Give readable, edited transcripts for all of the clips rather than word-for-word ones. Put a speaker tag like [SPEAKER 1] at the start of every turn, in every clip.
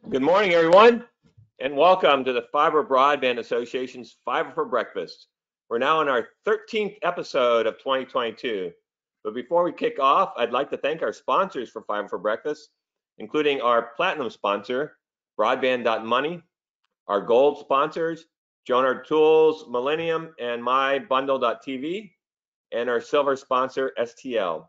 [SPEAKER 1] Good morning, everyone, and welcome to the Fiber Broadband Association's Fiber for Breakfast. We're now on our 13th episode of 2022. But before we kick off, I'd like to thank our sponsors for Fiber for Breakfast, including our platinum sponsor, Broadband.money, our gold sponsors, Jonard Tools, Millennium, and MyBundle.tv, and our silver sponsor, STL.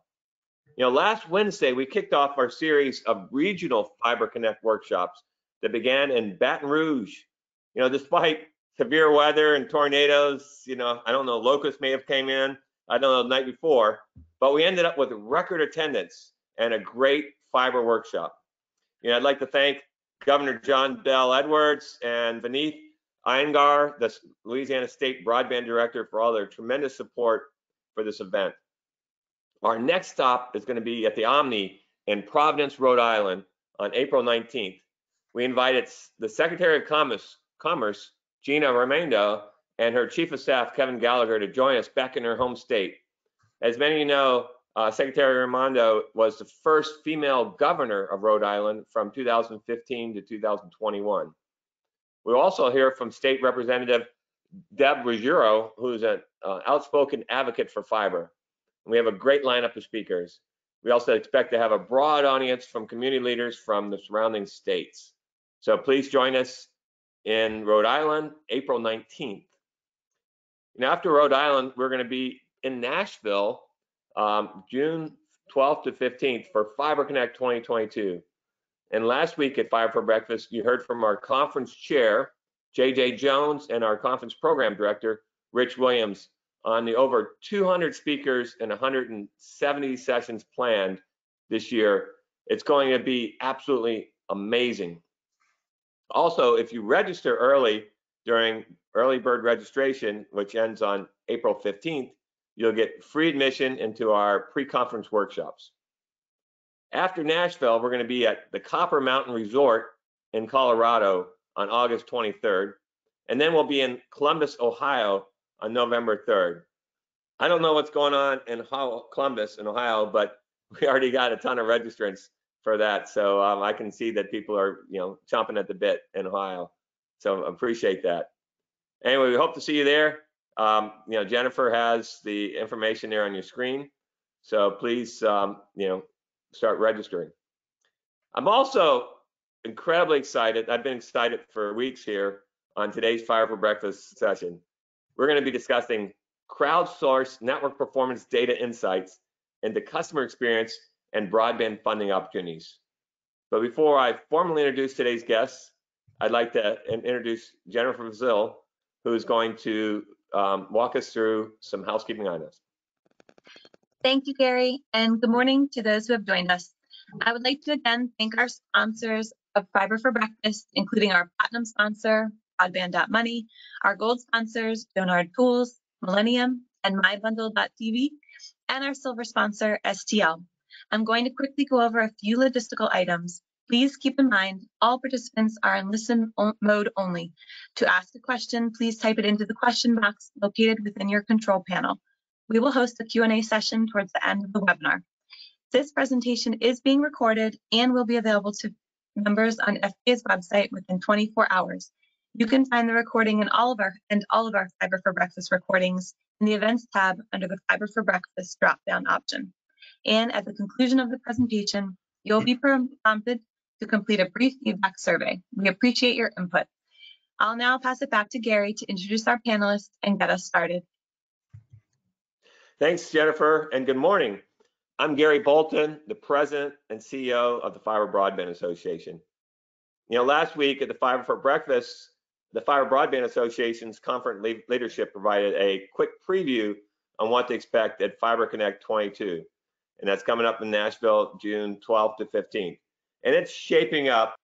[SPEAKER 1] Last Wednesday, we kicked off our series of regional Fiber Connect workshops that began in Baton Rouge. Despite severe weather and tornadoes, I don't know, locusts may have came in, I don't know, the night before, but we ended up with record attendance and a great fiber workshop. I'd like to thank Governor John Bell Edwards and Vineet Iyengar, the Louisiana State Broadband Director, for all their tremendous support for this event. Our next stop is going to be at the Omni in Providence, Rhode Island on April 19th. We invited the Secretary of Commerce, Gina Raimondo, and her Chief of Staff, Kevin Gallagher, to join us back in her home state. As many of you know, Secretary Raimondo was the first female governor of Rhode Island from 2015 to 2021. We'll also hear from State Representative Deb Ruggiero, who's an outspoken advocate for fiber. We have a great lineup of speakers. We also expect to have a broad audience from community leaders from the surrounding states. So please join us in Rhode Island, April 19th. After Rhode Island, we're going to be in Nashville, June 12th to 15th for Fiber Connect 2022. And last week at Fiber for Breakfast, you heard from our conference chair, JJ Jones, and our conference program director, Rich Williams, on the over 200 speakers and 170 sessions planned this year. It's going to be absolutely amazing. Also, if you register early during early bird registration, which ends on April 15th, you'll get free admission into our pre-conference workshops. After Nashville, we're going to be at the Copper Mountain Resort in Colorado on August 23rd, and then we'll be in Columbus, Ohio on November 3rd. I don't know what's going on in Columbus in Ohio, but we already got a ton of registrants for that. So I can see that people are, chomping at the bit in Ohio. So appreciate that. Anyway, we hope to see you there. Jennifer has the information there on your screen. So please, start registering. I'm also incredibly excited. I've been excited for weeks here on today's Fiber for Breakfast session. We're going to be discussing crowdsourced network performance data insights into customer experience and broadband funding opportunities. But before I formally introduce today's guests, I'd like to introduce Jennifer Fazil, who is going to walk us through some housekeeping items.
[SPEAKER 2] Thank you, Gary, and good morning to those who have joined us. I would like to again thank our sponsors of Fiber for Breakfast, including our platinum sponsor, Broadband.money, our gold sponsors, Jonard Tools, Millennium, and MyBundle.tv, and our silver sponsor, STL. I'm going to quickly go over a few logistical items. Please keep in mind, all participants are in listen mode only. To ask a question, please type it into the question box located within your control panel. We will host a Q&A session towards the end of the webinar. This presentation is being recorded and will be available to members on FBA's website within 24 hours. You can find the recording and all of our Fiber for Breakfast recordings in the Events tab under the Fiber for Breakfast drop-down option. And at the conclusion of the presentation, you'll be prompted to complete a brief feedback survey. We appreciate your input. I'll now pass it back to Gary to introduce our panelists and get us started.
[SPEAKER 1] Thanks, Jennifer, and good morning. I'm Gary Bolton, the President and CEO of the Fiber Broadband Association. Last week at the Fiber for Breakfast, the Fiber Broadband Association's conference leadership provided a quick preview on what to expect at Fiber Connect 22, and that's coming up in Nashville, June 12th to 15th. And it's shaping up.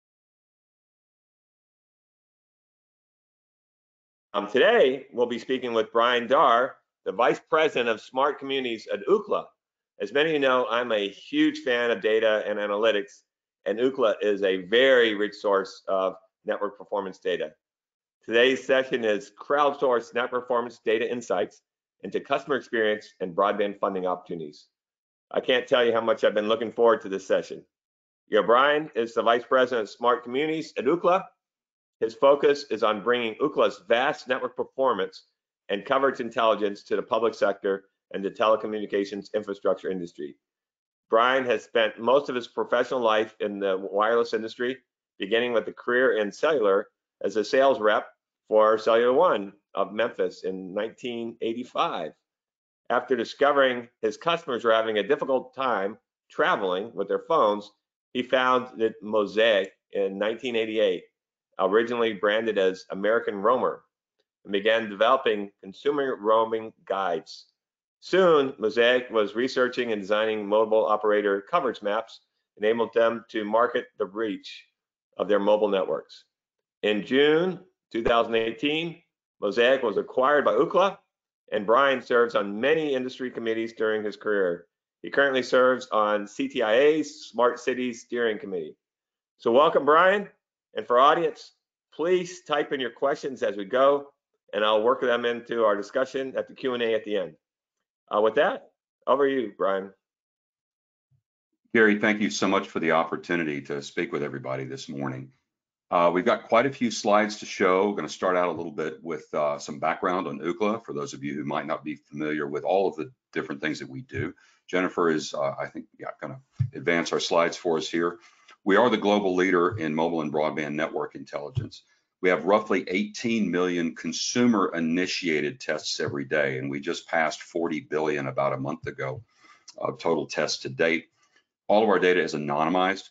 [SPEAKER 1] Today, we'll be speaking with Brian Darr, the Vice President of Smart Communities at Ookla. As many of you know, I'm a huge fan of data and analytics, and Ookla is a very rich source of network performance data. Today's session is crowdsourced network performance data insights into customer experience and broadband funding opportunities. I can't tell you how much I've been looking forward to this session. Brian is the Vice President of Smart Communities at Ookla. His focus is on bringing Ookla's vast network performance and coverage intelligence to the public sector and the telecommunications infrastructure industry. Brian has spent most of his professional life in the wireless industry, beginning with a career in cellular as a sales rep for Cellular One of Memphis in 1985. After discovering his customers were having a difficult time traveling with their phones, he founded Mosaic in 1988, originally branded as American Roamer, and began developing consumer roaming guides. Soon, Mosaic was researching and designing mobile operator coverage maps, enabled them to market the reach of their mobile networks. In June 2018, Mosaic was acquired by Ookla, and Brian serves on many industry committees during his career. He currently serves on CTIA's Smart Cities Steering Committee. So welcome, Brian. And for audience, please type in your questions as we go, and I'll work them into our discussion at the Q&A at the end. With that, over to you, Brian.
[SPEAKER 3] Gary, thank you so much for the opportunity to speak with everybody this morning. We've got quite a few slides to show. We're going to start out a little bit with some background on Ookla for those of you who might not be familiar with all of the different things that we do. Jennifer is, I think, going to advance our slides for us here. We are the global leader in mobile and broadband network intelligence. We have roughly 18 million consumer-initiated tests every day, and we just passed 40 billion about a month ago of total tests to date. All of our data is anonymized.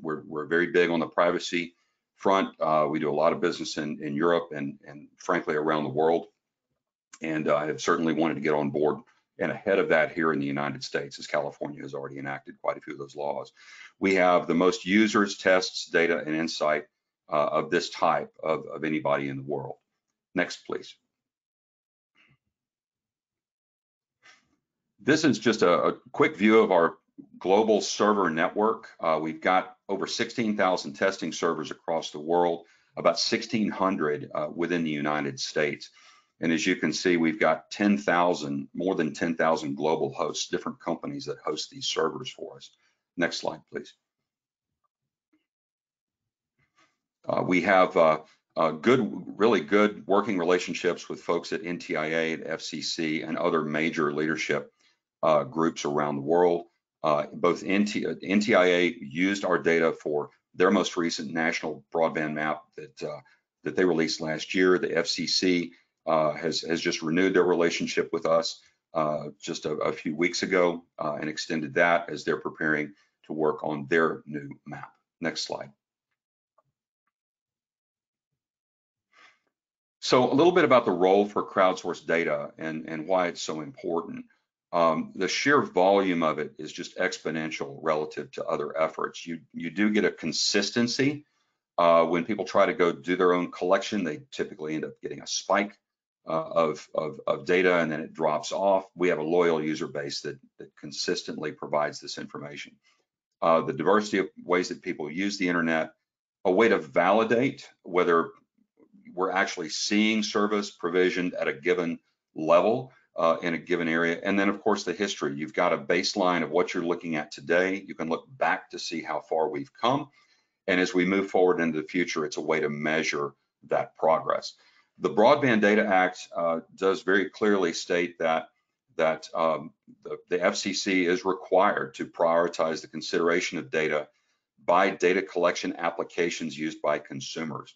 [SPEAKER 3] We're very big on the privacy front. We do a lot of business in Europe and frankly around the world, and I have certainly wanted to get on board and ahead of that here in the United States, as California has already enacted quite a few of those laws. We have the most users, tests, data, and insight of this type of anybody in the world. Next, please. This is just a quick view of our global server network. We've got over 16,000 testing servers across the world, about 1,600 within the United States. And as you can see, we've got more than 10,000 global hosts, different companies that host these servers for us. Next slide, please. We have really good working relationships with folks at NTIA, at FCC, and other major leadership groups around the world. Both NTIA used our data for their most recent national broadband map that they released last year. The FCC has just renewed their relationship with us just a few weeks ago and extended that as they're preparing to work on their new map. Next slide. So a little bit about the role for crowdsourced data and why it's so important. The sheer volume of it is just exponential relative to other efforts. You do get a consistency. When people try to go do their own collection, they typically end up getting a spike of data, and then it drops off. We have a loyal user base that consistently provides this information. The diversity of ways that people use the internet, a way to validate whether we're actually seeing service provisioned at a given level in a given area. And then of course the history. You've got a baseline of what you're looking at today. You can look back to see how far we've come. And as we move forward into the future, it's a way to measure that progress. The Broadband Data Act does very clearly state that the FCC is required to prioritize the consideration of data by data collection applications used by consumers.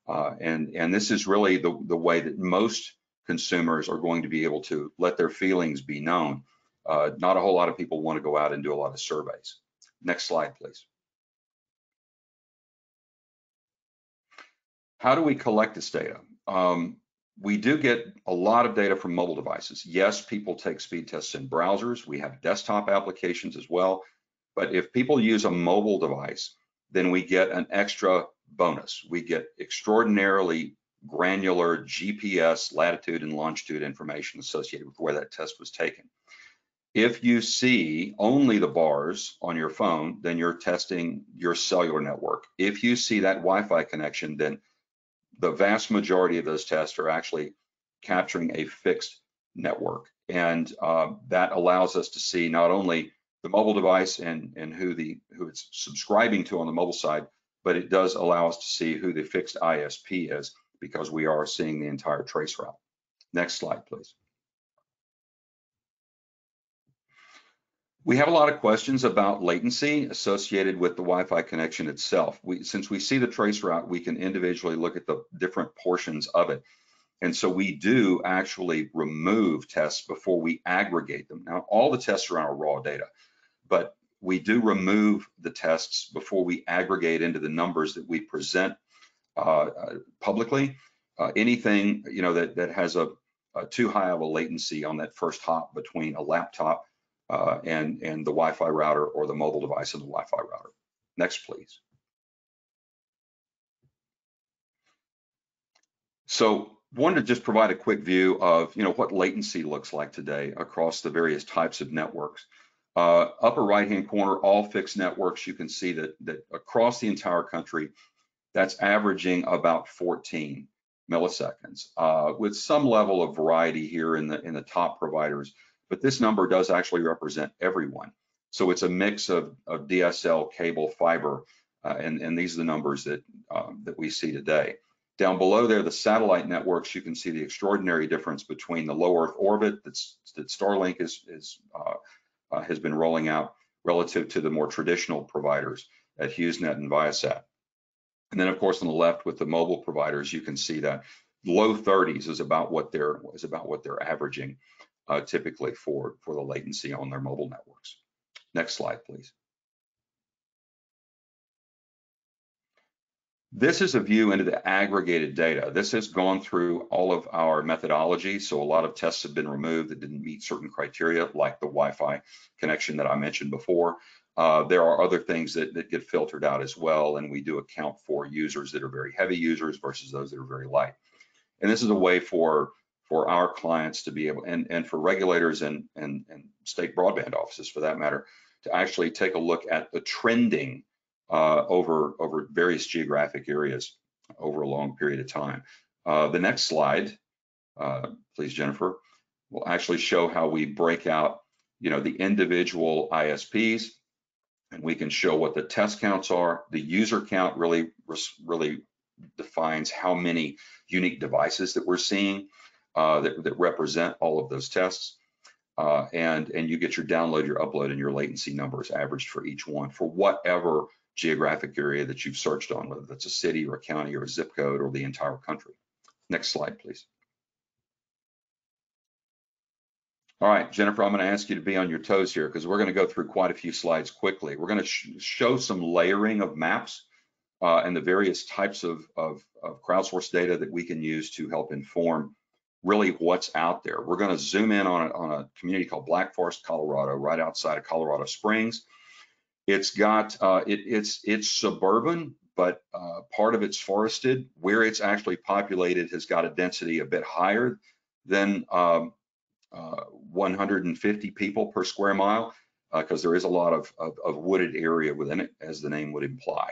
[SPEAKER 3] And this is really the way that most consumers are going to be able to let their feelings be known. Not a whole lot of people want to go out and do a lot of surveys. Next slide, please. How do we collect this data? We do get a lot of data from mobile devices. Yes, people take speed tests in browsers. We have desktop applications as well. But if people use a mobile device, then we get an extra bonus. We get extraordinarily granular GPS latitude and longitude information associated with where that test was taken. If you see only the bars on your phone, then you're testing your cellular network. If you see that Wi-Fi connection, then the vast majority of those tests are actually capturing a fixed network. And that allows us to see not only the mobile device and who it's subscribing to on the mobile side, but it does allow us to see who the fixed ISP is because we are seeing the entire trace route. Next slide, please. We have a lot of questions about latency associated with the Wi-Fi connection itself. Since we see the trace route, we can individually look at the different portions of it. And so we do actually remove tests before we aggregate them. Now, all the tests are on our raw data, but we do remove the tests before we aggregate into the numbers that we present publicly. Anything that has a too high of a latency on that first hop between a laptop and the Wi-Fi router or the mobile device and the Wi-Fi router. Next, please. So wanted to just provide a quick view of what latency looks like today across the various types of networks. Upper right-hand corner, all fixed networks, you can see that across the entire country, that's averaging about 14 milliseconds, with some level of variety here in the top providers. But this number does actually represent everyone. So it's a mix of DSL, cable, fiber, and these are the numbers that we see today. Down below there, the satellite networks, you can see the extraordinary difference between the low Earth orbit that Starlink has been rolling out relative to the more traditional providers at HughesNet and Viasat. And then, of course, on the left with the mobile providers, you can see that low 30s is about what they're averaging typically for the latency on their mobile networks. Next slide, please. This is a view into the aggregated data. This has gone through all of our methodology. So a lot of tests have been removed that didn't meet certain criteria, like the Wi-Fi connection that I mentioned before. There are other things that get filtered out as well, and we do account for users that are very heavy users versus those that are very light. And this is a way for our clients to be able, and for regulators and state broadband offices for that matter, to actually take a look at the trending over various geographic areas over a long period of time. The next slide, please, Jennifer, will actually show how we break out, the individual ISPs, and we can show what the test counts are. The user count really defines how many unique devices that we're seeing that represent all of those tests. And you get your download, your upload, and your latency numbers averaged for each one for whatever geographic area that you've searched on, whether that's a city or a county or a zip code or the entire country. Next slide, please. All right, Jennifer, I'm going to ask you to be on your toes here because we're going to go through quite a few slides quickly. We're going to show some layering of maps and the various types of crowdsourced data that we can use to help inform really what's out there. We're going to zoom in on a community called Black Forest, Colorado, right outside of Colorado Springs. It's got it's suburban, but part of it's forested. Where it's actually populated has got a density a bit higher than 150 people per square mile, because there is a lot of wooded area within it, as the name would imply.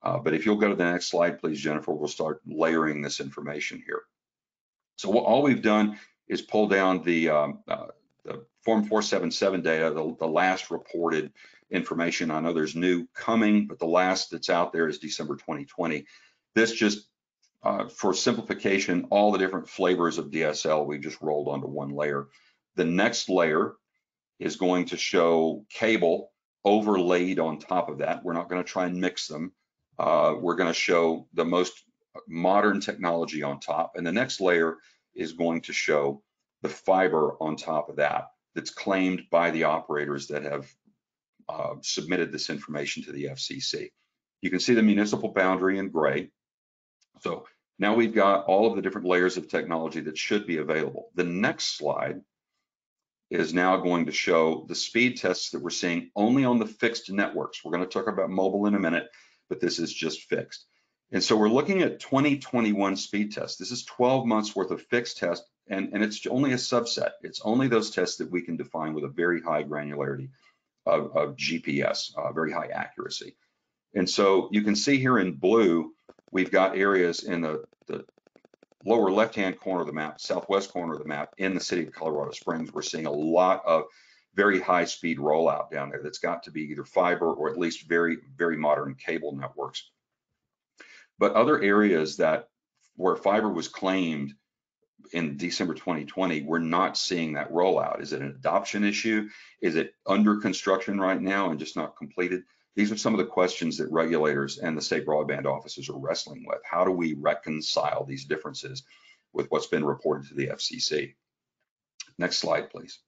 [SPEAKER 3] But if you'll go to the next slide, please, Jennifer, we'll start layering this information here. So all we've done is pull down the Form 477 data, the last reported information. I know there's new coming, but the last that's out there is December 2020. This just, for simplification, all the different flavors of DSL, we just rolled onto one layer. The next layer is going to show cable overlaid on top of that. We're not going to try and mix them. We're going to show the most modern technology on top. And the next layer is going to show the fiber on top of that that's claimed by the operators that have submitted this information to the FCC. You can see the municipal boundary in gray. So now we've got all of the different layers of technology that should be available. The next slide is now going to show the speed tests that we're seeing only on the fixed networks. We're going to talk about mobile in a minute, but this is just fixed. And so we're looking at 2021 speed tests. This is 12 months worth of fixed tests, and it's only a subset. It's only those tests that we can define with a very high granularity of GPS, very high accuracy. And so you can see here in blue, we've got areas in the lower left-hand corner of the map, southwest corner of the map, in the city of Colorado Springs. We're seeing a lot of very high speed rollout down there that's got to be either fiber or at least very, very modern cable networks. But other areas where fiber was claimed in December 2020, we're not seeing that rollout. Is it an adoption issue? Is it under construction right now and just not completed? These are some of the questions that regulators and the state broadband offices are wrestling with. How do we reconcile these differences with what's been reported to the FCC? Next slide, please.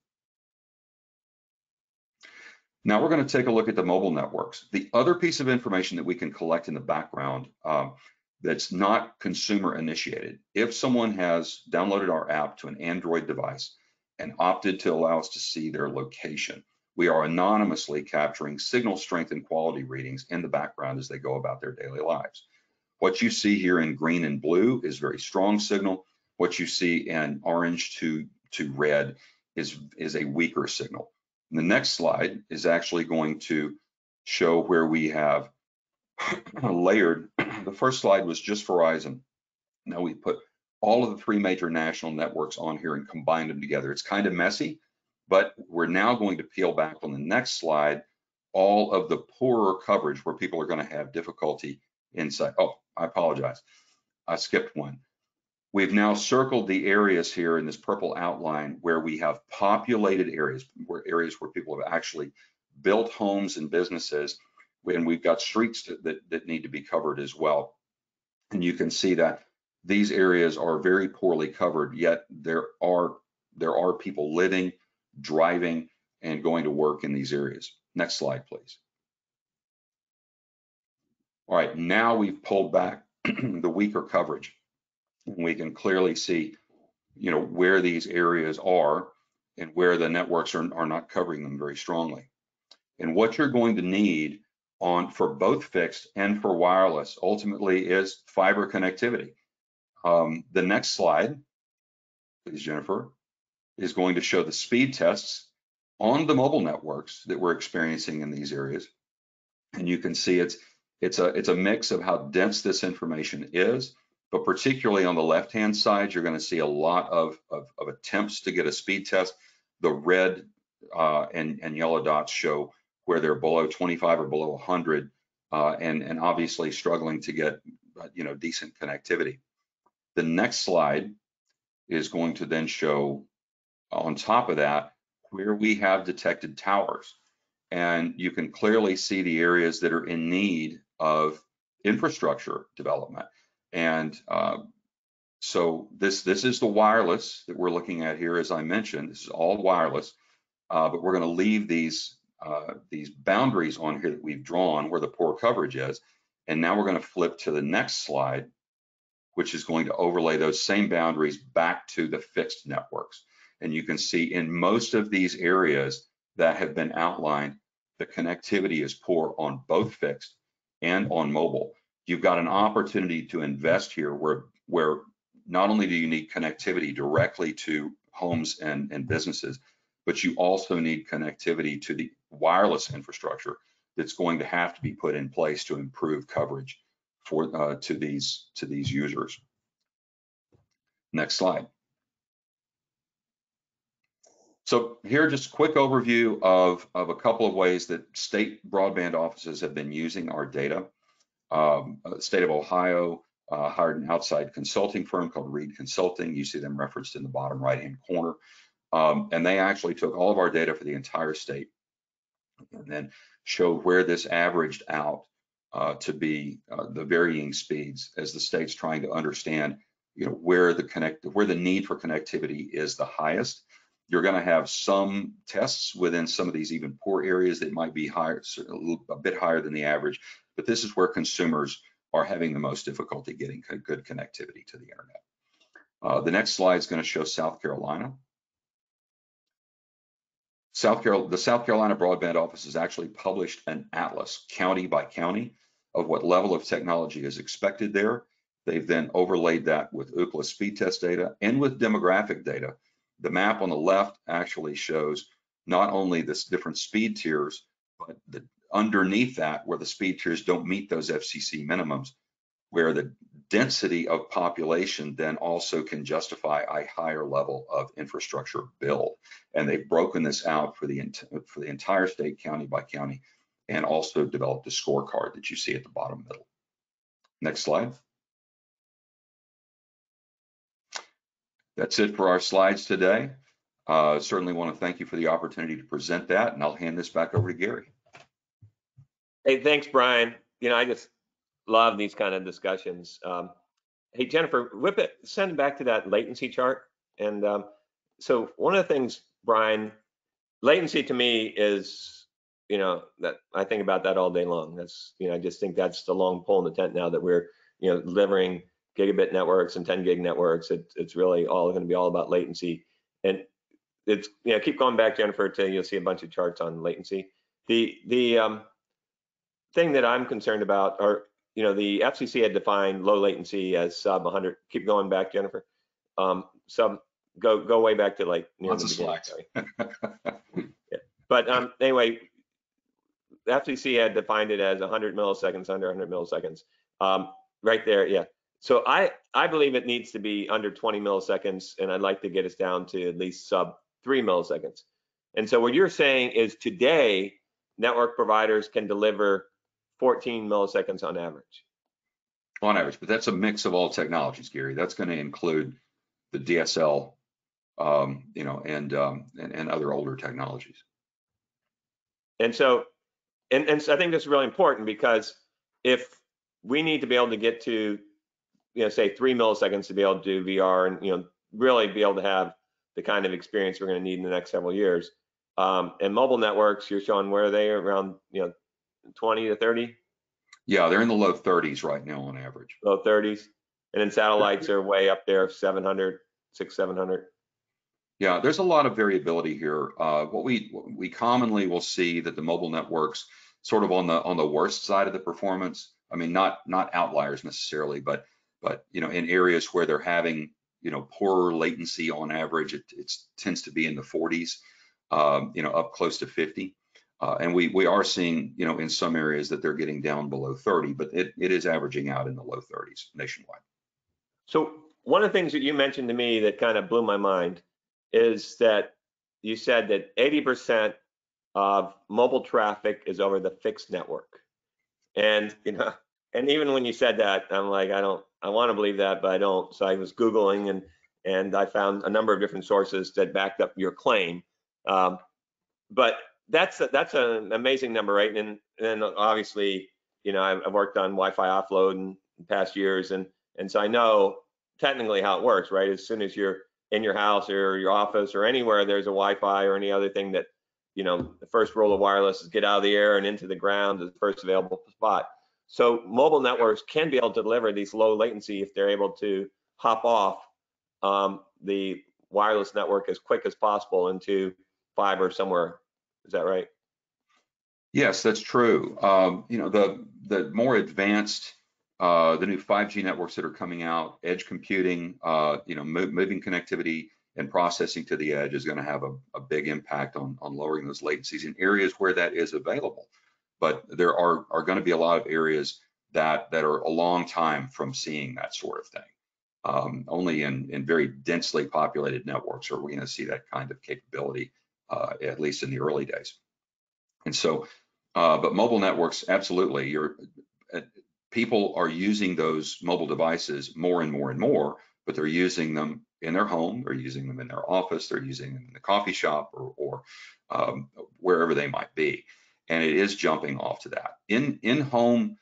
[SPEAKER 3] Now we're going to take a look at the mobile networks. The other piece of information that we can collect in the background that's not consumer initiated. If someone has downloaded our app to an Android device and opted to allow us to see their location, we are anonymously capturing signal strength and quality readings in the background as they go about their daily lives. What you see here in green and blue is very strong signal. What you see in orange to red is a weaker signal. And the next slide is actually going to show where we have layered. The first slide was just Verizon. Now we put all of the 3 major national networks on here and combined them together. It's kind of messy, but we're now going to peel back on the next slide all of the poorer coverage where people are going to have difficulty inside. Oh, I apologize. I skipped one. We've now circled the areas here in this purple outline where we have populated areas where people have actually built homes and businesses, and we've got streets that need to be covered as well. And you can see that these areas are very poorly covered, yet there are people living, driving, and going to work in these areas. Next slide, please. All right, now we've pulled back the weaker coverage. And we can clearly see, where these areas are and where the networks are not covering them very strongly. And what you're going to need for both fixed and for wireless ultimately is fiber connectivity. The next slide, please, Jennifer, is going to show the speed tests on the mobile networks that we're experiencing in these areas. And you can see it's a mix of how dense this information is. But particularly on the left-hand side, you're going to see a lot of attempts to get a speed test. The red and yellow dots show where they're below 25 or below 100, and obviously struggling to get decent connectivity. The next slide is going to then show, on top of that, where we have detected towers, and you can clearly see the areas that are in need of infrastructure development. And so this is the wireless that we're looking at here. As I mentioned, this is all wireless, but we're going to leave these boundaries on here that we've drawn where the poor coverage is. And now we're going to flip to the next slide, which is going to overlay those same boundaries back to the fixed networks. And you can see in most of these areas that have been outlined, the connectivity is poor on both fixed and on mobile. You've got an opportunity to invest here where not only do you need connectivity directly to homes and businesses, but you also need connectivity to the wireless infrastructure that's going to have to be put in place to improve coverage to these users. Next slide. So here, just a quick overview of a couple of ways that state broadband offices have been using our data. The state of Ohio hired an outside consulting firm called Reed Consulting. You see them referenced in the bottom right-hand corner. And they actually took all of our data for the entire state and then showed where this averaged out to be the varying speeds as the state's trying to understand, where the need for connectivity is the highest. You're going to have some tests within some of these even poor areas that might be higher, a bit higher than the average, but this is where consumers are having the most difficulty getting good connectivity to the internet. The next slide is going to show South Carolina. The South Carolina Broadband Office has actually published an atlas, county by county, of what level of technology is expected there. They've then overlaid that with Ookla speed test data and with demographic data. The map on the left actually shows not only this different speed tiers, but underneath that, where the speed tiers don't meet those FCC minimums, where the density of population then also can justify a higher level of infrastructure build. And they've broken this out for the entire state, county by county, and also developed a scorecard that you see at the bottom middle. Next slide. That's it for our slides today. Certainly want to thank you for the opportunity to present that, and I'll hand this back over to Gary.
[SPEAKER 1] Hey, thanks, Brian. You know, I just love these kind of discussions. Hey, Jennifer, send it back to that latency chart. And so one of the things, Brian, latency to me is, you know, that I think about that all day long. That's, you know, I just think that's the long pole in the tent now that we're, you know, delivering gigabit networks and 10 gig networks. It's really all going to be all about latency. And it's, you know, keep going back, Jennifer, till you'll see a bunch of charts on latency. The thing that I'm concerned about are, you know, the FCC had defined low latency as sub 100. Keep going back, Jennifer. Go way back to like near
[SPEAKER 3] Lots
[SPEAKER 1] the
[SPEAKER 3] of
[SPEAKER 1] beginning.
[SPEAKER 3] slides.
[SPEAKER 1] Yeah. But anyway, the FCC had defined it as 100 milliseconds, under 100 milliseconds. Right there, yeah. So I believe it needs to be under 20 milliseconds, and I'd like to get us down to at least sub 3 milliseconds. And so what you're saying is today, network providers can deliver 14 milliseconds on average.
[SPEAKER 3] On average, but that's a mix of all technologies, Gary. That's going to include the DSL, you know, and other older technologies.
[SPEAKER 1] And so, and so I think this is really important, because if we need to be able to get to, you know, say 3 milliseconds to be able to do VR and, you know, really be able to have the kind of experience we're going to need in the next several years. And mobile networks, you're showing where they are around, you know, 20 to 30?
[SPEAKER 3] Yeah, they're in the low 30s right now on average.
[SPEAKER 1] Low 30s. And then satellites are way up there, 700, 600, 700.
[SPEAKER 3] Yeah, there's a lot of variability here. What we commonly will see that the mobile networks sort of on the worst side of the performance. I mean, not outliers necessarily, but you know, in areas where they're having, you know, poorer latency on average, it tends to be in the 40s, you know, up close to 50. And we are seeing, you know, in some areas that they're getting down below 30, but it is averaging out in the low 30s nationwide.
[SPEAKER 1] So one of the things that you mentioned to me that kind of blew my mind is that you said that 80% of mobile traffic is over the fixed network. And, you know, and even when you said that, I'm like, I want to believe that, but I don't. So I was Googling and I found a number of different sources that backed up your claim. But that's an amazing number, right? And obviously, you know, I've worked on Wi-Fi offload in past years, and so I know technically how it works, right? As soon as you're in your house or your office or anywhere there's a Wi-Fi or any other thing that, you know, the first rule of wireless is get out of the air and into the ground at the first available spot. So mobile networks can be able to deliver these low latency if they're able to hop off the wireless network as quick as possible into fiber somewhere. Is that right?
[SPEAKER 3] Yes, that's true. You know, the more advanced, the new 5G networks that are coming out, edge computing, you know, moving connectivity and processing to the edge is going to have a big impact on lowering those latencies in areas where that is available. But there are going to be a lot of areas that are a long time from seeing that sort of thing. Only in very densely populated networks are we going to see that kind of capability, at least in the early days. And so, but mobile networks, absolutely, people are using those mobile devices more and more and more, but they're using them in their home, they're using them in their office, they're using them in the coffee shop or wherever they might be. And it is jumping off to that. The in-home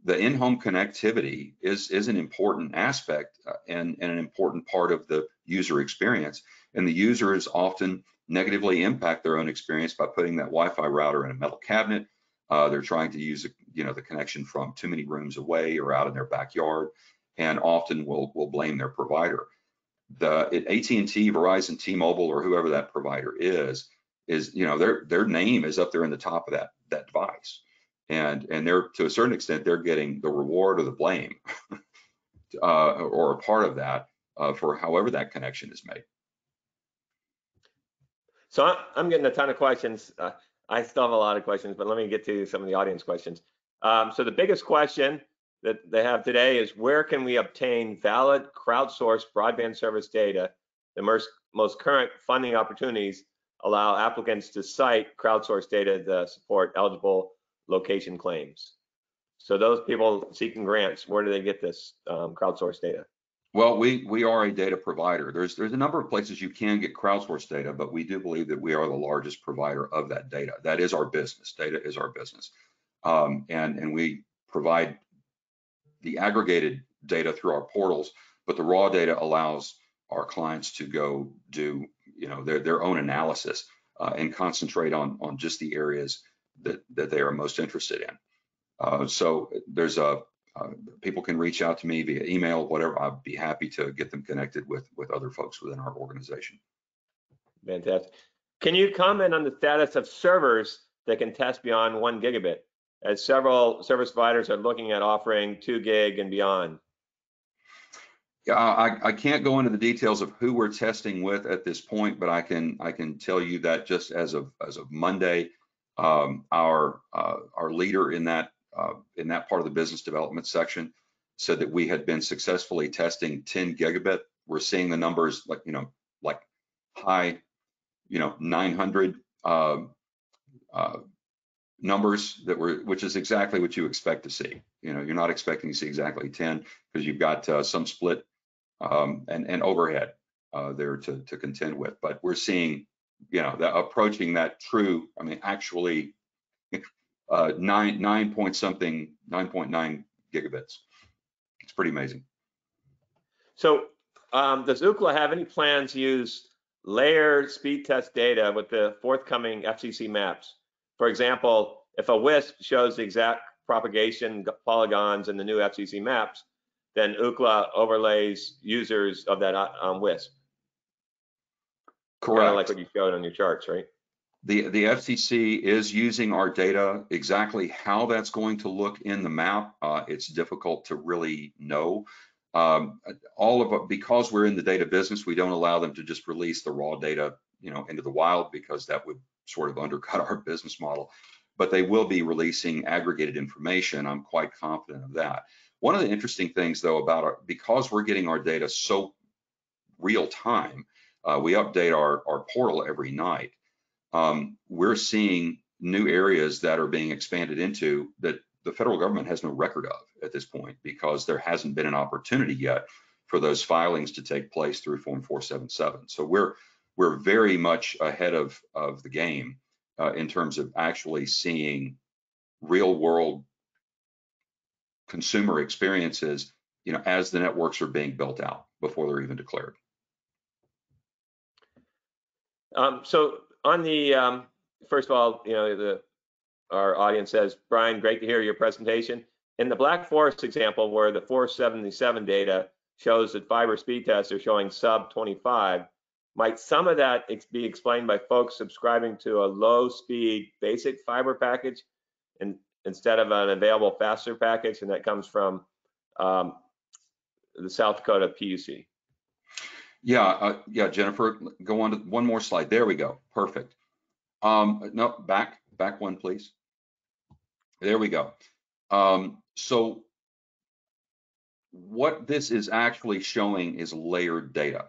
[SPEAKER 3] connectivity is an important aspect and an important part of the user experience. And the users often negatively impact their own experience by putting that Wi-Fi router in a metal cabinet. They're trying to use, you know, the connection from too many rooms away or out in their backyard, and often will blame their provider. AT&T, Verizon, T-Mobile, or whoever that provider is, you know, their name is up there in the top of that device, and they're, to a certain extent, they're getting the reward or the blame or a part of that for however that connection is made.
[SPEAKER 1] So I'm getting a ton of questions. I still have a lot of questions, but let me get to some of the audience questions. So the biggest question that they have today is, where can we obtain valid crowdsourced broadband service data? The most current funding opportunities allow applicants to cite crowdsourced data to support eligible location claims. So those people seeking grants, where do they get this crowdsourced data?
[SPEAKER 3] Well, we are a data provider. There's a number of places you can get crowdsourced data, but we do believe that we are the largest provider of that data. That is our business. Data is our business. And we provide the aggregated data through our portals, but the raw data allows our clients to go do, you know, their own analysis and concentrate on just the areas that they are most interested in. So there's people can reach out to me via email, whatever. I'd be happy to get them connected with other folks within our organization.
[SPEAKER 1] Fantastic. Can you comment on the status of servers that can test beyond 1 gigabit, as several service providers are looking at offering 2 gig and beyond?
[SPEAKER 3] Yeah, I can't go into the details of who we're testing with at this point, but I can tell you that just as of Monday, our leader in that part of the business development section said that we had been successfully testing 10 gigabit. We're seeing the numbers like high, 900 numbers which is exactly what you expect to see. You're not expecting to see exactly 10 because you've got some split and overhead there to contend with. But we're seeing, approaching that true, actually 9.9 gigabits. It's pretty amazing.
[SPEAKER 1] So does Ookla have any plans to use layered speed test data with the forthcoming FCC maps? For example, if a WISP shows the exact propagation polygons in the new FCC maps, then Ookla overlays users of that WISP.
[SPEAKER 3] Correct.
[SPEAKER 1] Kind of like what you showed on your charts, right?
[SPEAKER 3] The FCC is using our data. Exactly how that's going to look in the map, it's difficult to really know. Because we're in the data business, we don't allow them to just release the raw data, into the wild, because that would sort of undercut our business model. But they will be releasing aggregated information. I'm quite confident of that. One of the interesting things, though, because we're getting our data so real time, we update our portal every night. We're seeing new areas that are being expanded into that the federal government has no record of at this point, because there hasn't been an opportunity yet for those filings to take place through Form 477. So we're very much ahead of the game in terms of actually seeing real world consumer experiences, as the networks are being built out before they're even declared.
[SPEAKER 1] So on the first of all, our audience says, Brian, great to hear your presentation. In the Black Forest example, where the 477 data shows that fiber speed tests are showing sub 25, might some of that be explained by folks subscribing to a low speed basic fiber package instead of an available faster package, and that comes from the South Dakota PUC?
[SPEAKER 3] Yeah, Jennifer, go on to one more slide. There we go. Perfect. No, back one, please. There we go. So what this is actually showing is layered data.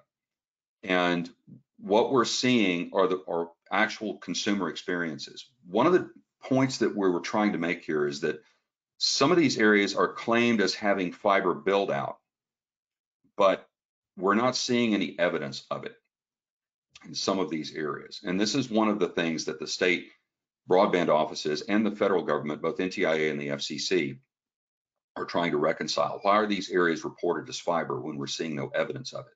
[SPEAKER 3] And what we're seeing are actual consumer experiences. One of the points that we were trying to make here is that some of these areas are claimed as having fiber build out, but we're not seeing any evidence of it in some of these areas. And this is one of the things that the state broadband offices and the federal government, both NTIA and the FCC, are trying to reconcile. Why are these areas reported as fiber when we're seeing no evidence of it?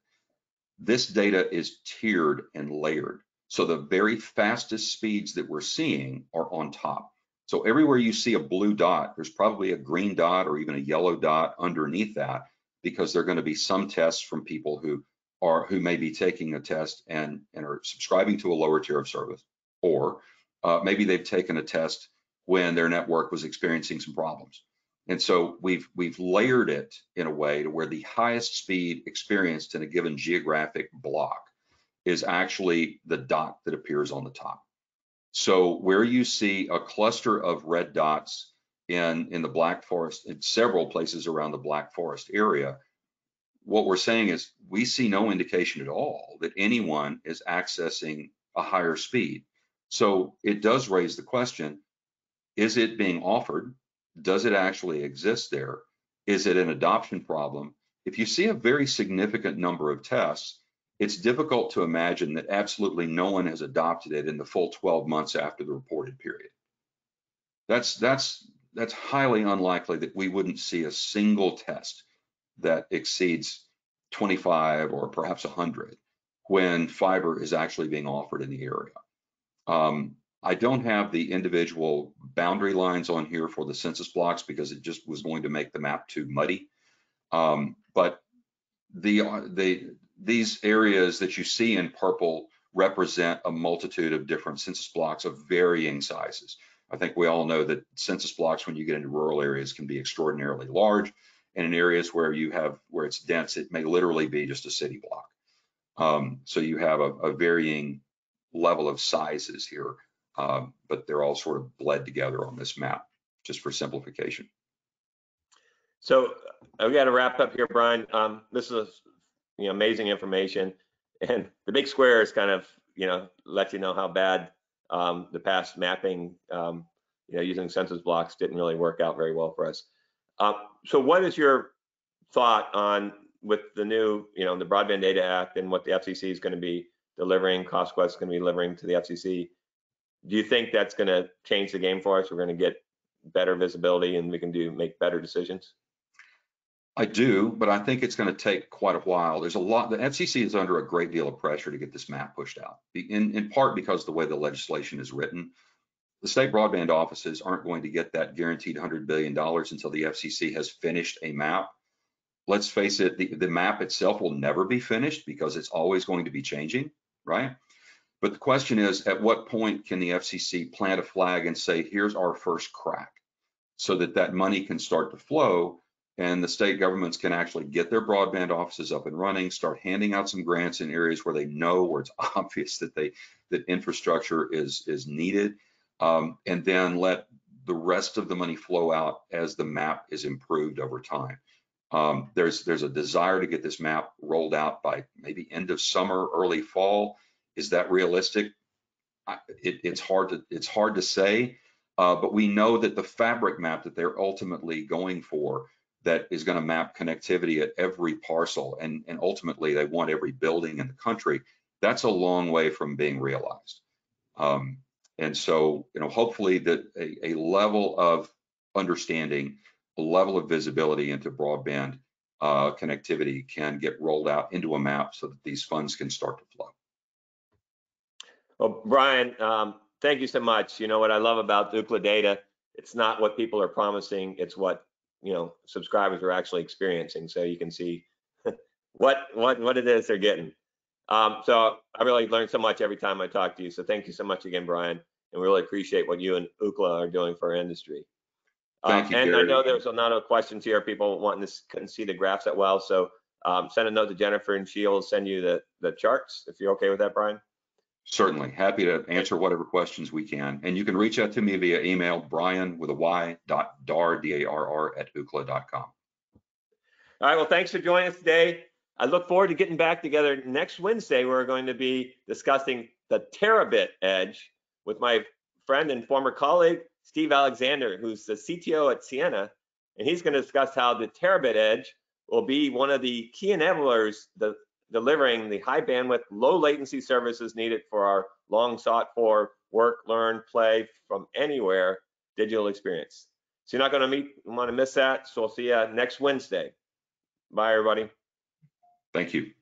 [SPEAKER 3] This data is tiered and layered. So the very fastest speeds that we're seeing are on top. So everywhere you see a blue dot, there's probably a green dot or even a yellow dot underneath that, because there are going to be some tests from people who may be taking a test and are subscribing to a lower tier of service, or maybe they've taken a test when their network was experiencing some problems. And so we've layered it in a way to where the highest speed experienced in a given geographic block is actually the dot that appears on the top. So where you see a cluster of red dots in the Black Forest, in several places around the Black Forest area, what we're saying is we see no indication at all that anyone is accessing a higher speed. So it does raise the question, is it being offered? Does it actually exist there? Is it an adoption problem? If you see a very significant number of tests, it's difficult to imagine that absolutely no one has adopted it in the full 12 months after the reported period. That's highly unlikely that we wouldn't see a single test that exceeds 25 or perhaps 100 when fiber is actually being offered in the area. I don't have the individual boundary lines on here for the census blocks because it just was going to make the map too muddy. But these areas that you see in purple represent a multitude of different census blocks of varying sizes. I think we all know that census blocks, when you get into rural areas, can be extraordinarily large, and in areas where it's dense, it may literally be just a city block. So you have a varying level of sizes here, but they're all sort of bled together on this map, just for simplification.
[SPEAKER 1] So we got to wrap up here, Brian. This is amazing information, and the big square is kind of let you know how bad the past mapping using census blocks didn't really work out very well for us. So what is your thought on with the new the Broadband Data Act and what the FCC is going to be delivering, CostQuest is going to be delivering to the FCC? Do you think that's going to change the game for us? We're going to get better visibility and we can make better decisions?
[SPEAKER 3] I do, but I think it's going to take quite a while. There's a lot. The FCC is under a great deal of pressure to get this map pushed out, in part because of the way the legislation is written. The state broadband offices aren't going to get that guaranteed $100 billion until the FCC has finished a map. Let's face it, the map itself will never be finished because it's always going to be changing, right? But the question is, at what point can the FCC plant a flag and say, here's our first crack, so that money can start to flow and the state governments can actually get their broadband offices up and running, start handing out some grants in areas where they know, where it's obvious that infrastructure is needed, and then let the rest of the money flow out as the map is improved over time. There's a desire to get this map rolled out by maybe end of summer, early fall. Is that realistic? It's hard to say, but we know that the fabric map that they're ultimately going for, that is going to map connectivity at every parcel, and ultimately they want every building in the country, that's a long way from being realized. And so, hopefully that a level of understanding, a level of visibility into broadband connectivity can get rolled out into a map so that these funds can start to flow.
[SPEAKER 1] Well, Brian, thank you so much. What I love about Ookla data, it's not what people are promising, it's what subscribers are actually experiencing, so you can see what it is they're getting. So I really learned so much every time I talk to you. So thank you so much again, Brian, and we really appreciate what you and Ookla are doing for our industry.
[SPEAKER 3] Thank you,
[SPEAKER 1] and
[SPEAKER 3] Gary.
[SPEAKER 1] I know there's a lot of questions here, people wanting to couldn't see the graphs that well, so send a note to Jennifer and she'll send you the charts, if you're okay with that, Brian.
[SPEAKER 3] Certainly, happy to answer whatever questions we can. And you can reach out to me via email, brian.dar, D-A-R-R, @ookla.com.
[SPEAKER 1] All right, well, thanks for joining us today. I look forward to getting back together next Wednesday. We're going to be discussing the terabit edge with my friend and former colleague, Steve Alexander, who's the CTO at Sienna, and he's going to discuss how the terabit edge will be one of the key enablers delivering the high bandwidth, low latency services needed for our long sought for work, learn, play from anywhere digital experience. So you're not going to want to miss that. So we'll see you next Wednesday. Bye, everybody.
[SPEAKER 3] Thank you.